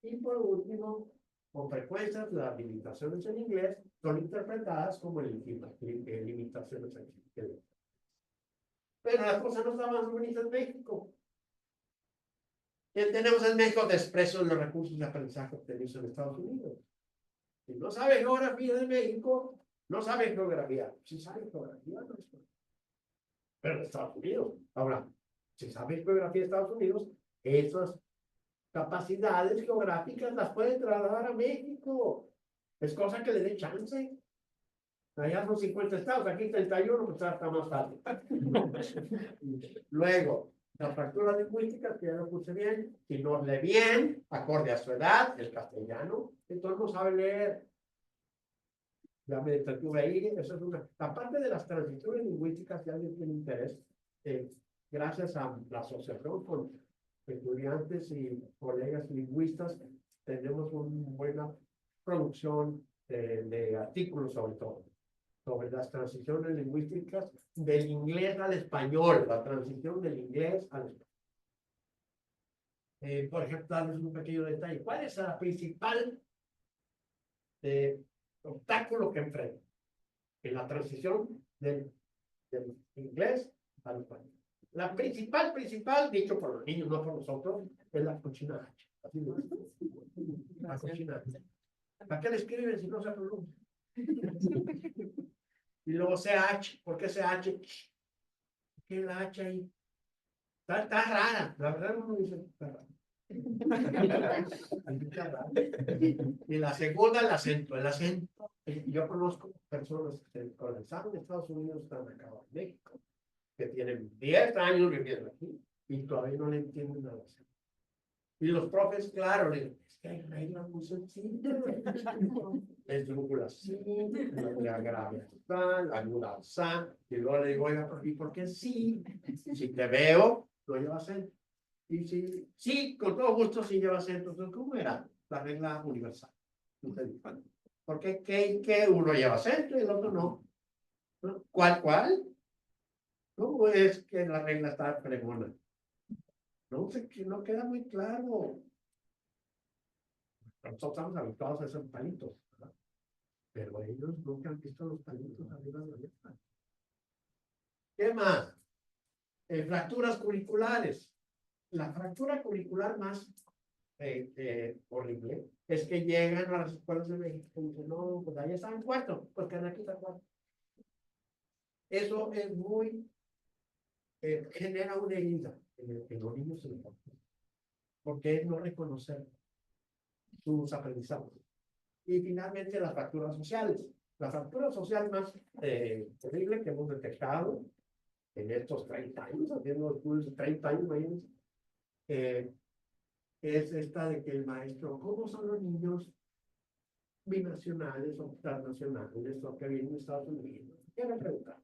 Y por último, con frecuencia las limitaciones en inglés son interpretadas como limitaciones en inglés. Pero las cosas no estaban bonitas en México. ¿Qué tenemos en México? Desprecio de los recursos de aprendizaje obtenidos en Estados Unidos. Si no sabe geografía de México, no sabe geografía. Si sabe geografía, no es. Pero en Estados Unidos. Ahora, si sabe geografía de Estados Unidos, esas capacidades geográficas las puede trasladar a México. Es cosa que le dé chance. Allá son 50 estados, aquí 31, pues está más fácil. Luego, las fracturas lingüísticas, que ya lo puse bien, si no lee bien, acorde a su edad, el castellano, entonces no sabe leer. Ya me entretuve ahí, eso es una. Aparte de las transiciones lingüísticas, si alguien tiene interés, gracias a la asociación con estudiantes y colegas lingüistas, tenemos una buena producción de artículos sobre las transiciones lingüísticas del inglés al español, la transición del inglés al español. Por ejemplo, darles un pequeño detalle. ¿Cuál es la principal obstáculo que enfrenta en la transición del inglés al español? La principal, dicho por los niños, no por nosotros, es la cochina H. La cochina H. ¿Para qué le escriben si no se pronuncia? Y luego CH, ¿por qué CH? ¿Qué es la H ahí? Está rara, la verdad uno dice, está rara. Y la segunda, el acento. Yo conozco personas que con el examen de Estados Unidos están acá en México, que tienen 10 años viviendo aquí y todavía no le entienden nada. Y los profes, claro, le dicen, es que hay reglas muy sencillas. Es drugulación, la grave la aguda y luego le digo, oiga, ¿y por qué sí? Si te veo, lo llevas acento. Y si, sí, con todo gusto sí lleva acento. Entonces, ¿cómo era la regla universal? ¿Por qué que uno lleva acento y el otro no? ¿Cuál? ¿Cómo es que la regla está pregona? No sé, que no queda muy claro. Nosotros estamos habituados a esos palitos, ¿verdad? Pero ellos nunca han visto los palitos arriba de la letra. ¿Qué más? Fracturas curriculares. La fractura curricular más horrible es que llegan a las escuelas de México y dicen, no, pues ahí está en cuarto, pues que aquí está cuarto. Eso es muy, genera una herida en los niños y en los jóvenes, porque es no reconocer sus aprendizajes. Y finalmente las fracturas sociales. La fractura social más terrible que hemos detectado en estos 30 años, haciendo estudios de 30 años, imagínense, es esta de que el maestro, ¿cómo son los niños binacionales o transnacionales o que vienen de Estados Unidos? ¿Qué me preguntan?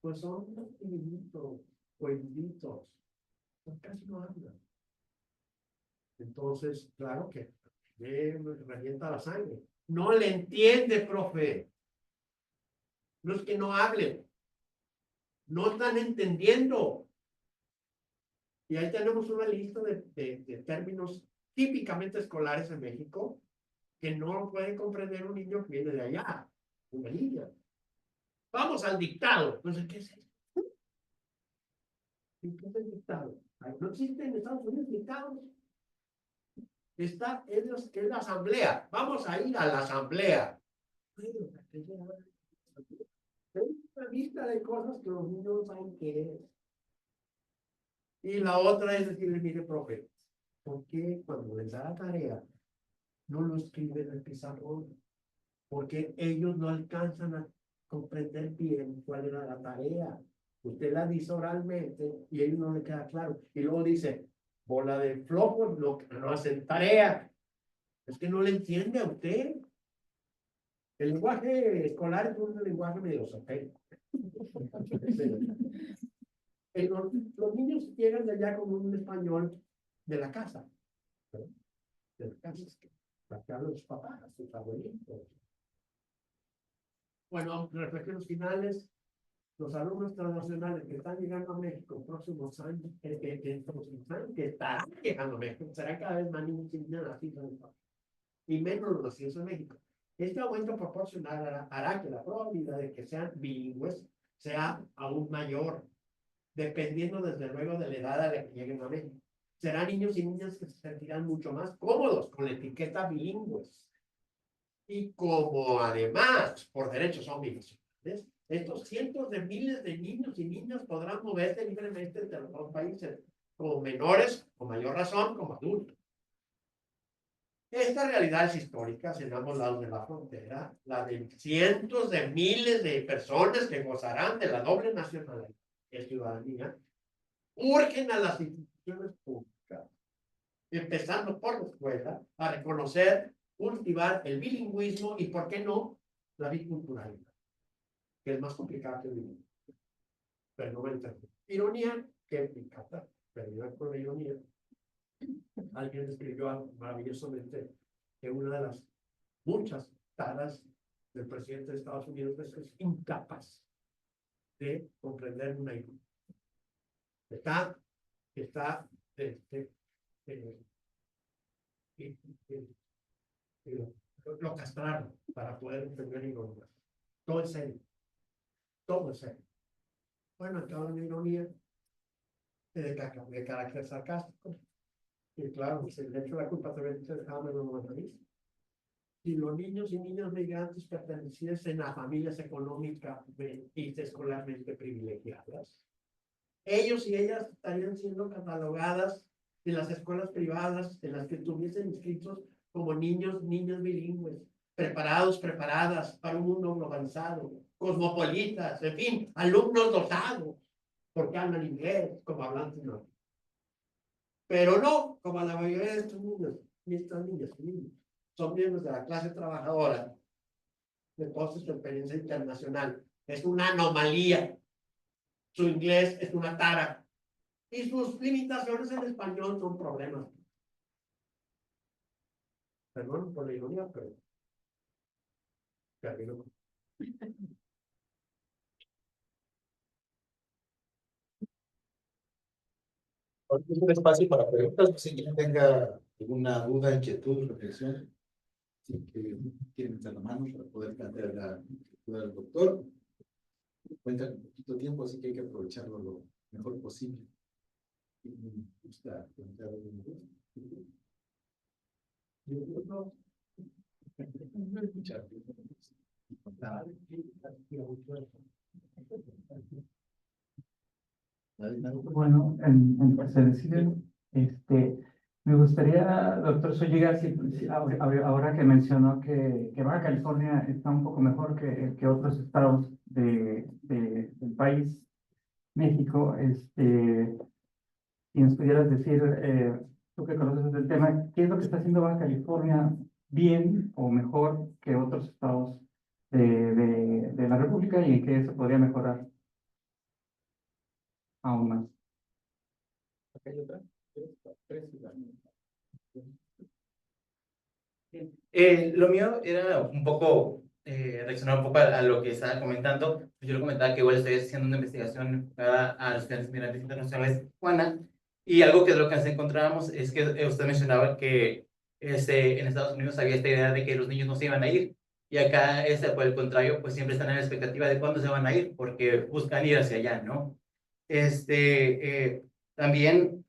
Pues son timiditos, cuenditos, casi no hablan. Entonces, claro que le revienta la sangre. No le entiende, profe. No es que no hablen. No están entendiendo. Y ahí tenemos una lista de términos típicamente escolares en México que no puede comprender un niño que viene de allá, una niña. Vamos al dictado. Entonces, ¿qué es eso? ¿Qué es el dictado? No existe en Estados Unidos dictados. Es la asamblea. Vamos a ir a la asamblea. Es una lista de cosas que los niños saben qué es. Y la otra es decirle, mire, profe, ¿por qué cuando les da la tarea no lo escriben en el pizarrón? Porque ellos no alcanzan a comprender bien cuál era la tarea. Usted la dice oralmente y a ellos no le queda claro. Y luego dice, bola de flojos, no hacen tarea. Es que no le entiende a usted. El lenguaje escolar es un lenguaje medio esotérico. Los niños llegan de allá con un español de la casa. ¿No? De la casa, la que hablan sus papás, sus abuelitos. Bueno, reflexiones finales. Los alumnos transnacionales que están llegando a México en próximos años, que están llegando a México, serán cada vez más niños y niñas nacidos en el país, y menos los nacidos en México. Este aumento proporcional hará que la probabilidad de que sean bilingües sea aún mayor, dependiendo desde luego de la edad a la que lleguen a México. Serán niños y niñas que se sentirán mucho más cómodos con la etiqueta bilingües. Y como además, por derecho son binacionales, estos cientos de miles de niños y niñas podrán moverse libremente entre los dos países, como menores, con mayor razón, como adultos. Esta realidad es histórica en ambos lados de la frontera, la de cientos de miles de personas que gozarán de la doble nacionalidad y ciudadanía, urgen a las instituciones públicas, empezando por la escuela, a reconocer, cultivar el bilingüismo y, ¿por qué no?, la biculturalidad, que es más complicado que el bilingüismo. Pero no me entiendo. Ironía, que me encanta, pero yo con la ironía. Alguien escribió maravillosamente que una de las muchas taras del presidente de Estados Unidos es que es incapaz de comprender una ironía. Lo castraron para poder entender ironía. Todo es serio. Todo es serio. Bueno, acá una ironía de carácter sarcástico. Y claro, si le echo la culpa también se dejaba lo nacionalista. Si los niños y niñas migrantes perteneciesen a familias económicamente y escolarmente privilegiadas, ellos y ellas estarían siendo catalogadas en las escuelas privadas en las que estuviesen inscritos como niños, niñas bilingües, preparados, preparadas para un mundo globalizado, cosmopolitas, en fin, alumnos dotados, porque hablan inglés, como hablantes no. Pero no, como la mayoría de estos niños y estas niñas y niños son miembros de la clase trabajadora de toda su experiencia internacional. Es una anomalía. Su inglés es una tara. Y sus limitaciones en español son problemas. Perdón por la ironía, pero no. Es un espacio para preguntas, si quien tenga alguna duda, inquietud, reflexión, si quieren meter la mano para poder plantear la duda del doctor. Cuenta con poquito tiempo, así que hay que aprovecharlo lo mejor posible. Y me gusta plantear alguna duda. Bueno, en tercer me gustaría, doctor Zúñiga, ahora que mencionó que Baja California está un poco mejor que otros estados del país, México, si nos pudieras decir, tú que conoces el tema, ¿qué es lo que está haciendo Baja California bien o mejor que otros estados de la República y en qué se podría mejorar aún más? Lo mío era un poco reaccionar un poco a lo que estaba comentando. Yo le comentaba que igual estoy haciendo una investigación enfocada a los estudiantes migrantes internacionales de Tijuana, y algo que es lo que nos encontrábamos es que usted mencionaba que en Estados Unidos había esta idea de que los niños no se iban a ir, y acá por el contrario, pues siempre están en la expectativa de cuándo se van a ir, porque buscan ir hacia allá, ¿no? También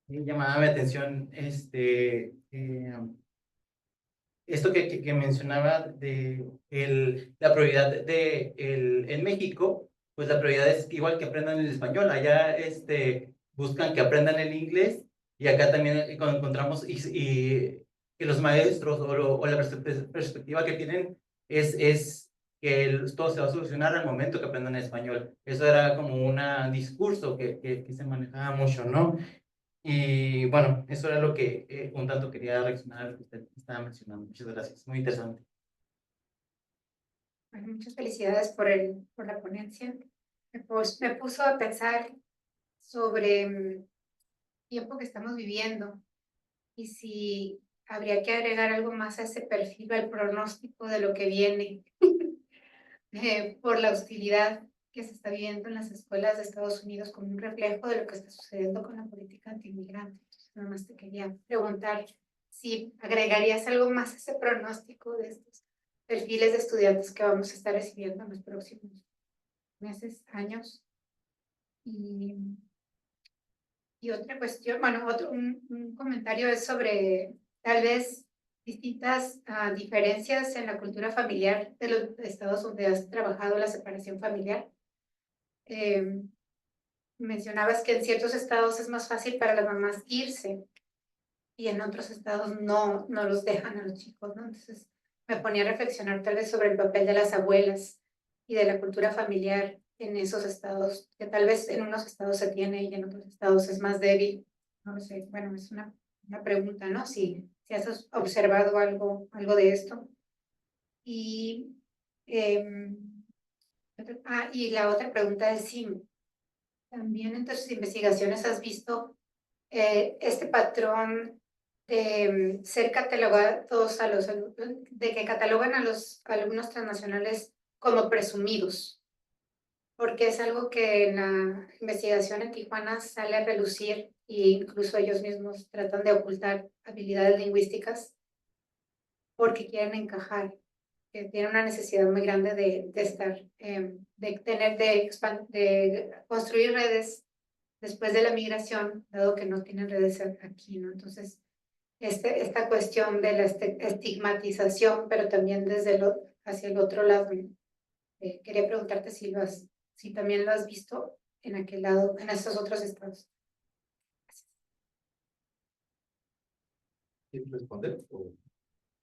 llamaba mi atención esto que mencionaba de la prioridad en México, pues la prioridad es igual que aprendan el español. Allá buscan que aprendan el inglés, y acá también encontramos y que los maestros o la perspectiva que tienen es todo se va a solucionar al momento que aprendan español. Eso era como un discurso que se manejaba mucho, ¿no? Y bueno, eso era lo que un tanto quería reaccionar a lo que usted estaba mencionando. Muchas gracias, muy interesante. Bueno, muchas felicidades por la ponencia. Me puso a pensar sobre el tiempo que estamos viviendo y si habría que agregar algo más a ese perfil, al pronóstico de lo que viene por la hostilidad que se está viviendo en las escuelas de Estados Unidos como un reflejo de lo que está sucediendo con la política antiinmigrante. Entonces, nada más te quería preguntar si agregarías algo más a ese pronóstico de estos perfiles de estudiantes que vamos a estar recibiendo en los próximos meses, años. Y otra cuestión, bueno, un comentario es sobre tal vez distintas diferencias en la cultura familiar de los estados donde has trabajado la separación familiar. Mencionabas que en ciertos estados es más fácil para las mamás irse y en otros estados no los dejan a los chicos, ¿no? Entonces me ponía a reflexionar tal vez sobre el papel de las abuelas y de la cultura familiar en esos estados, que tal vez en unos estados se tiene y en otros estados es más débil. No lo sé, bueno, es una pregunta, ¿no? Si has observado algo de esto. Y, y la otra pregunta es si también en tus investigaciones has visto este patrón de ser catalogados de que catalogan a los alumnos transnacionales como presumidos, porque es algo que en la investigación en Tijuana sale a relucir e incluso ellos mismos tratan de ocultar habilidades lingüísticas porque quieren encajar, que tienen una necesidad muy grande de estar, de construir redes después de la migración, dado que no tienen redes aquí, ¿no? Entonces, esta cuestión de la estigmatización, pero también hacia el otro lado, ¿no? Quería preguntarte si también lo has visto en aquel lado, en estos otros estados. ¿Quieres responder?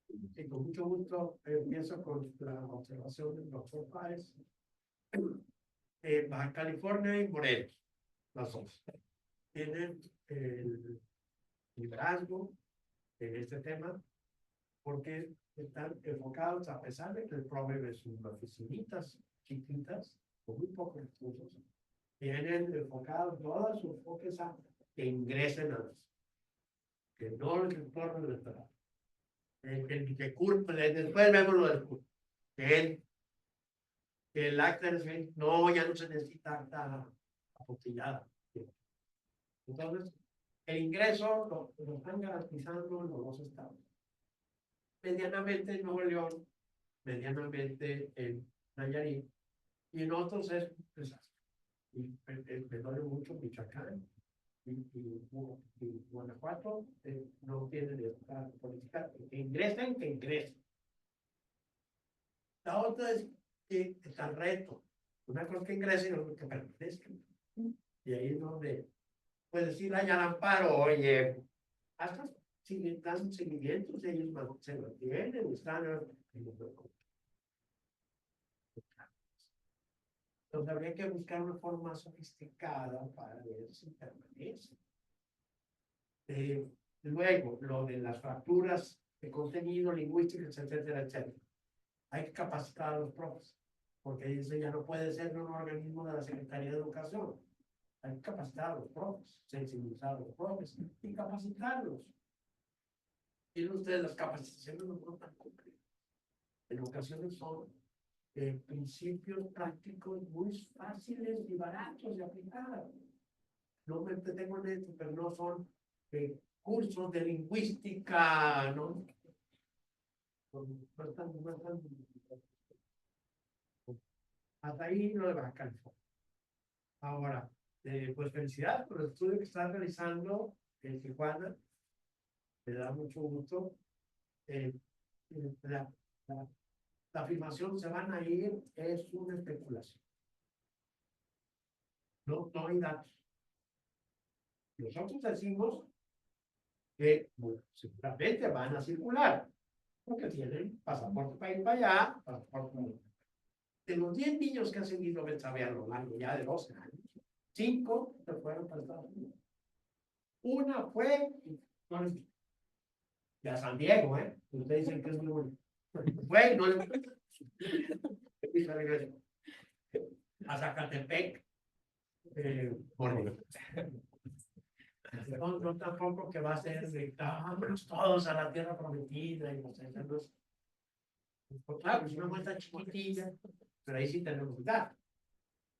Y con mucho gusto empiezo con la observación del doctor Páez. Baja California y Morelos, las dos, tienen el liderazgo en este tema porque están enfocados, a pesar de que el PROVE es unas oficinitas chiquitas, con muy pocos recursos, tienen enfocados todos sus enfoques a que ingresen a los, que no les importa el electorado. Que culpa, después vemos lo del culpa. Que el acta de no, ya no se necesita acta apostillada. Entonces, el ingreso lo están garantizando los dos estados. Medianamente en Nuevo León, medianamente en Nayarit, y en otros es desastre. Y me duele mucho Michoacán y Guanajuato no tienen esta política. Que ingresen. La otra es que está el reto. Una cosa que ingresen y otra que permanezcan. Y ahí es donde puedes decir, ay, al amparo, oye, hasta dan seguimientos, ellos se mantienen, están en los documentos. Entonces habría que buscar una forma sofisticada para ver si permanece. Luego, lo de las fracturas de contenido, lingüísticas, etcétera, etcétera. Hay que capacitar a los profes, porque eso ya no puede ser un organismo de la Secretaría de Educación. Hay que capacitar a los profes, sensibilizar a los profes y capacitarlos. Y ustedes, las capacitaciones no son tan complejas. En ocasiones son principios prácticos muy fáciles y baratos de aplicar. No me detengo en esto, pero no son cursos de lingüística, ¿no? Hasta ahí no le va a alcanzar. Ahora, pues felicidades por el estudio que están realizando en Tijuana. Me da mucho gusto. La afirmación se van a ir es una especulación. No hay datos. Nosotros decimos que seguramente van a circular, porque tienen pasaporte para ir para allá, pasaporte De los 10 niños que han seguido Betsabe a lo largo ya de 12 años, 5 se fueron para Estados Unidos. Una fue a San Diego, ustedes dicen que es muy bueno. Fue, no le a Zacatepec, no tampoco que va a ser vámonos todos a la tierra prometida y pues claro, es una muestra chiquitilla, pero ahí sí tenemos que dar.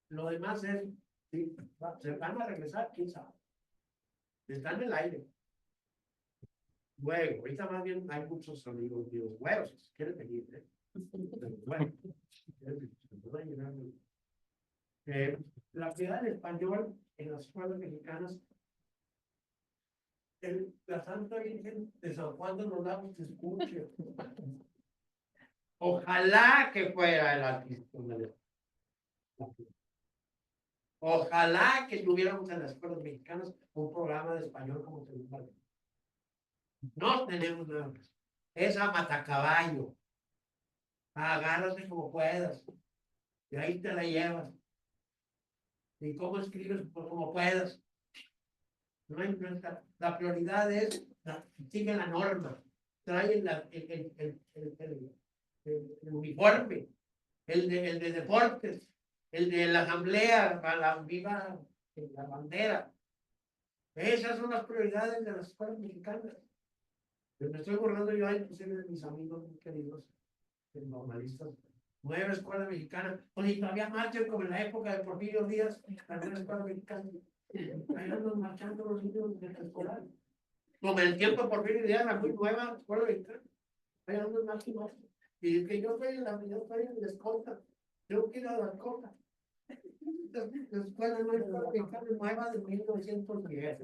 Lo demás es, sí, se van a regresar, quién sabe. Están en el aire. Luego, ahorita más bien hay muchos amigos míos, güeros, si quieren venir, bueno, la piedad del español en las escuelas mexicanas, la Santa Virgen de San Juan de los Lagos te escuche. Ojalá que fuera el artista. Ojalá que tuviéramos en las escuelas mexicanas un programa de español como segunda lengua. No tenemos nada más. Es a matacaballo. Agárrate como puedas. Y ahí te la llevas. Y cómo escribes, pues como puedas. No hay, la prioridad es sigue la norma. Trae el uniforme, el de deportes, el de la asamblea, para la viva la bandera. Esas son las prioridades de las escuelas mexicanas. Me estoy burlando yo, inclusive de mis amigos muy queridos, normalistas. 9 escuelas mexicanas, oye, todavía marchan como en la época de Porfirio Díaz, la 9 escuelas mexicanas. Ahí andan marchando los niños de la escuela. Como en el tiempo de Porfirio Díaz, la muy nueva escuela mexicana. Ahí andan marchando. Y que yo estoy en la escolta. Tengo que ir a la escolta. La escuela mexicana nueva de 1910.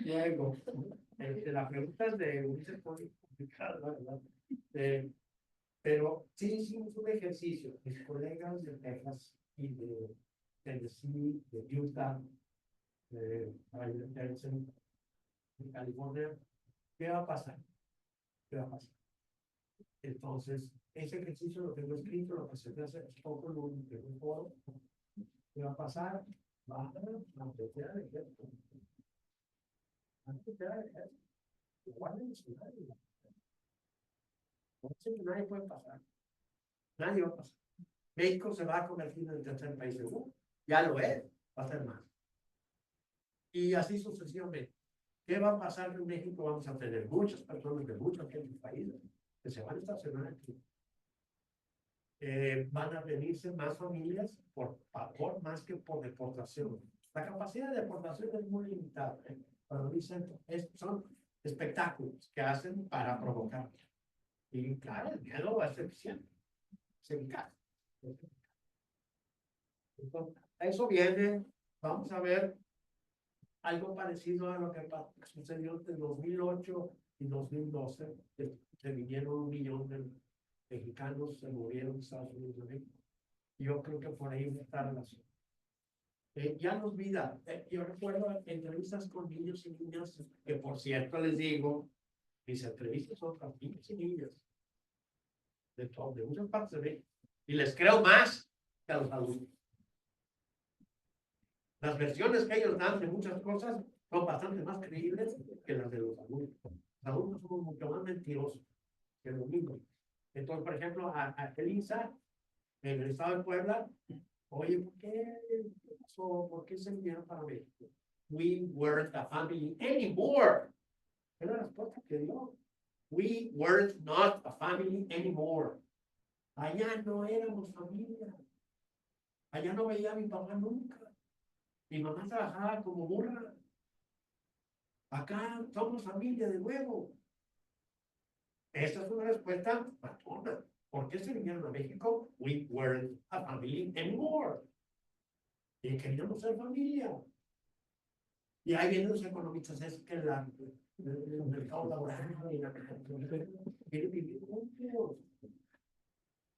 Luego, la pregunta es de un sector complicado, ¿verdad? Pero sí hicimos un ejercicio, mis colegas de Texas y de Tennessee, de Utah, de California, ¿qué va a pasar? ¿Qué va a pasar? Entonces, ese ejercicio lo tengo escrito, lo presenté hace poco en un foro. ¿Qué va a pasar? Va a empezar de ejército. Igual en el escenario. Nadie puede pasar. Nadie va a pasar. México se va a convertir en el tercer país seguro. Ya lo es. Va a ser más. Y así sucesivamente. ¿Qué va a pasar en México? Vamos a tener muchas personas de muchos países que se van a estacionar aquí. Van a venirse más familias por favor, más que por deportación. La capacidad de deportación es muy limitada. Pero dicen, son espectáculos que hacen para provocar. Y claro, el miedo es eficiente. Es eficaz. Entonces, eso viene, vamos a ver algo parecido a lo que sucedió entre 2008 y 2012, que se vinieron 1 millón de mexicanos, se movieron de Estados Unidos de México. Yo creo que por ahí está la relación. Ya nos vida, yo recuerdo entrevistas con niños y niñas, que por cierto les digo, mis entrevistas son con niños y niñas, de muchas partes de México, y les creo más que a los adultos. Las versiones que ellos dan de muchas cosas son bastante más creíbles que las de los adultos. Los adultos somos mucho más mentirosos que los niños. Entonces, por ejemplo, a Elisa, en el estado de Puebla, oye, ¿qué pasó? ¿Por qué se vinieron para México? We weren't a family anymore. Es la respuesta que dio. We weren't not a family anymore. Allá no éramos familia. Allá no veía a mi papá nunca. Mi mamá trabajaba como burra. Acá somos familia de nuevo. Esa es una respuesta matona. ¿Por qué se vinieron a México? We weren't a family anymore. Y queríamos ser familia. Y ahí vienen los economistas, es que el mercado laboral y la quieren vivir juntos.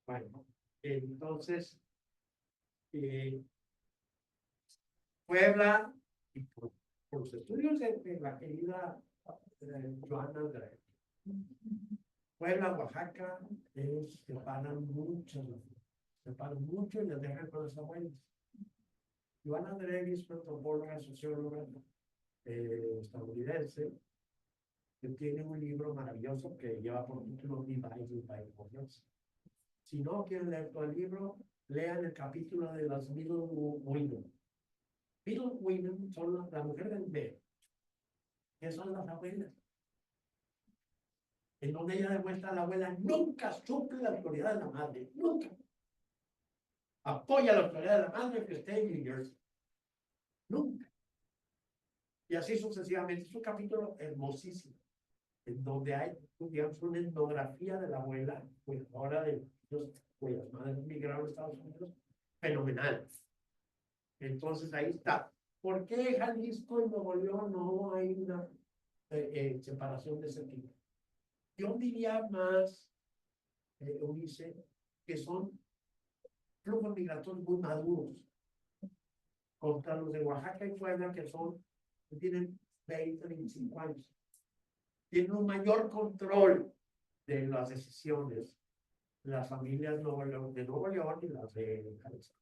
Bueno, entonces, Puebla, y por los estudios de la querida Joana Andrés, Puebla, Oaxaca, separan mucho y les dejan con las abuelas. Ivana Drevis, antropóloga, socióloga estadounidense, que tiene un libro maravilloso que lleva por título Divide by Borders. Si no quieren leer todo el libro, lean el capítulo de las Middle Women. Middle Women son la mujer del B, que son las abuelas. En donde ella demuestra a la abuela nunca suple la autoridad de la madre, nunca. Apoya la autoridad de la madre que esté en New Jersey. Nunca. Y así sucesivamente. Es un capítulo hermosísimo, en donde hay, digamos, una etnografía de la abuela, cuidadora de los cuyas madres migraron a Estados Unidos, fenomenal. Entonces ahí está. ¿Por qué Jalisco y Nuevo León no hay una separación de ese tipo? Yo diría más, Ulises, que son flujos migratorios muy maduros contra los de Oaxaca y Puebla, que tienen 20, 25 años. Tienen un mayor control de las decisiones las familias de Nuevo León y las de Jalisco.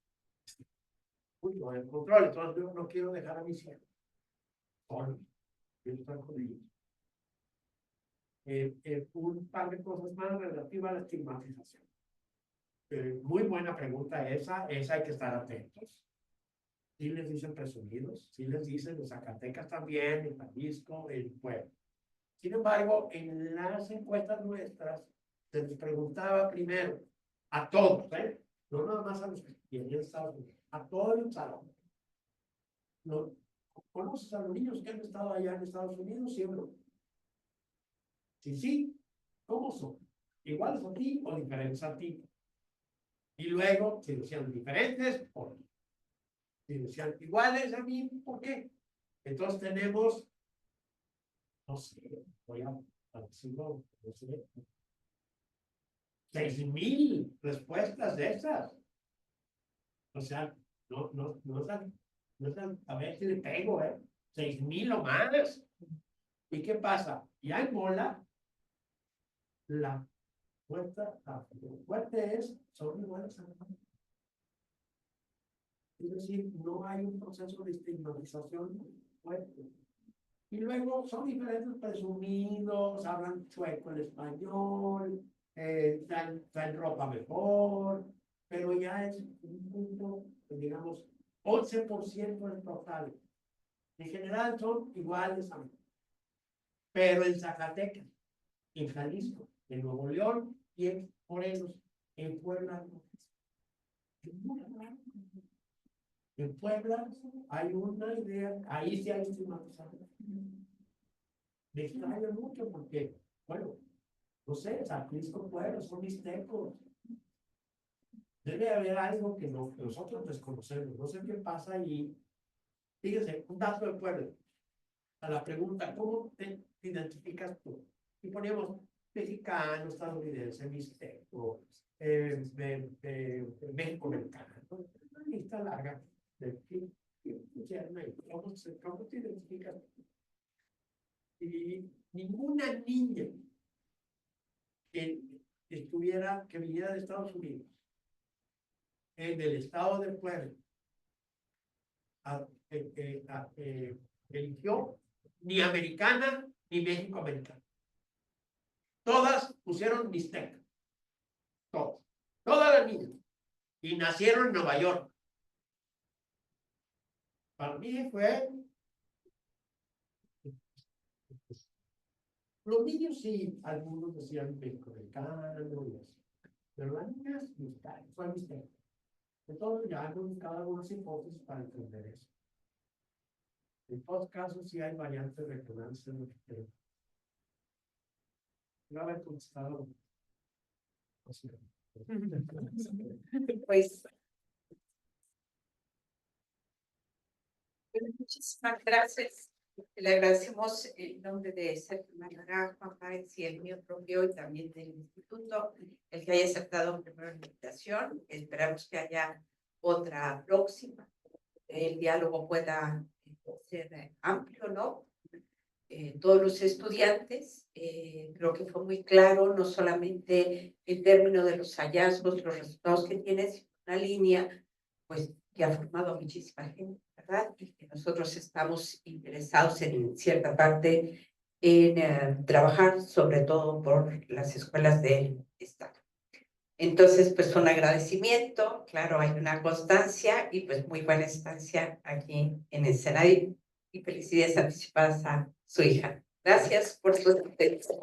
No hay control, entonces yo no quiero dejar a mis hijos solos, quiero estar con ellos. Un par de cosas más relativas a la estigmatización. Muy buena pregunta esa hay que estar atentos. Sí les dicen presumidos, sí les dicen en Zacatecas también, en Jalisco, en Puebla. Sin embargo, en las encuestas nuestras se les preguntaba primero a todos, no nada más a los que tienen Estados Unidos, a todo el salón. ¿No? ¿Conoces a los niños que han estado allá en Estados Unidos? ¿Sí o no? Sí, ¿cómo son? ¿Iguales a ti o diferentes a ti? Y luego, si decían diferentes, ¿por qué? Si decían iguales a mí, ¿por qué? Entonces tenemos, no sé, voy a decirlo, no sé, 6,000 respuestas de esas. O sea, no están, a ver si le pego, 6,000 o más. ¿Y qué pasa? Ya en bola, la fuerte son iguales a la madre. Es decir, no hay un proceso de estigmatización fuerte. Y luego son diferentes presumidos, hablan chueco el español, traen ropa mejor, pero ya es un punto, digamos, 11% del total. En general son iguales a mí. Pero en Zacatecas, en Jalisco, en Nuevo León y en Morelos, en Puebla no. En Puebla hay una idea, ahí sí hay estigmatización. Me extraña mucho porque, bueno, no sé, Jalisco, Puebla, son mixtecos. Debe haber algo que nosotros desconocemos. No sé qué pasa ahí. Fíjense, un dato de Puebla. A la pregunta, ¿cómo te identificas tú? Y ponemos mexicano, estadounidense, mixteco, México-americano. Una lista larga de ¿cómo te identificas? Y ninguna niña que viniera de Estados Unidos, en el estado de Puebla, eligió ni americana ni México-americana. Todas pusieron mixteca. Todas las niñas. Y nacieron en Nueva York. Para mí fue... Los niños sí, algunos decían México-americano y así. Pero las niñas fue mixteca. Entonces ya hemos buscado algunas hipótesis para entender eso. En todos casos sí hay variantes regionales en lo que creo. No haber contestado. Pues muchísimas gracias. Le agradecemos en nombre de Sergio Mayoral, Juan Páez y el mío propio y también del instituto el que haya aceptado primero la invitación. Esperamos que haya otra próxima. El diálogo pueda ser amplio, ¿no? todos los estudiantes. Creo que fue muy claro, no solamente en términos de los hallazgos, los resultados que tiene, sino una línea pues, que ha formado a muchísima gente, ¿verdad? Y que nosotros estamos interesados en cierta parte en trabajar, sobre todo por las escuelas del Estado. Entonces, pues un agradecimiento, claro, hay una constancia y pues muy buena estancia aquí en el Senado y felicidades anticipadas a su hija. Gracias por su atención.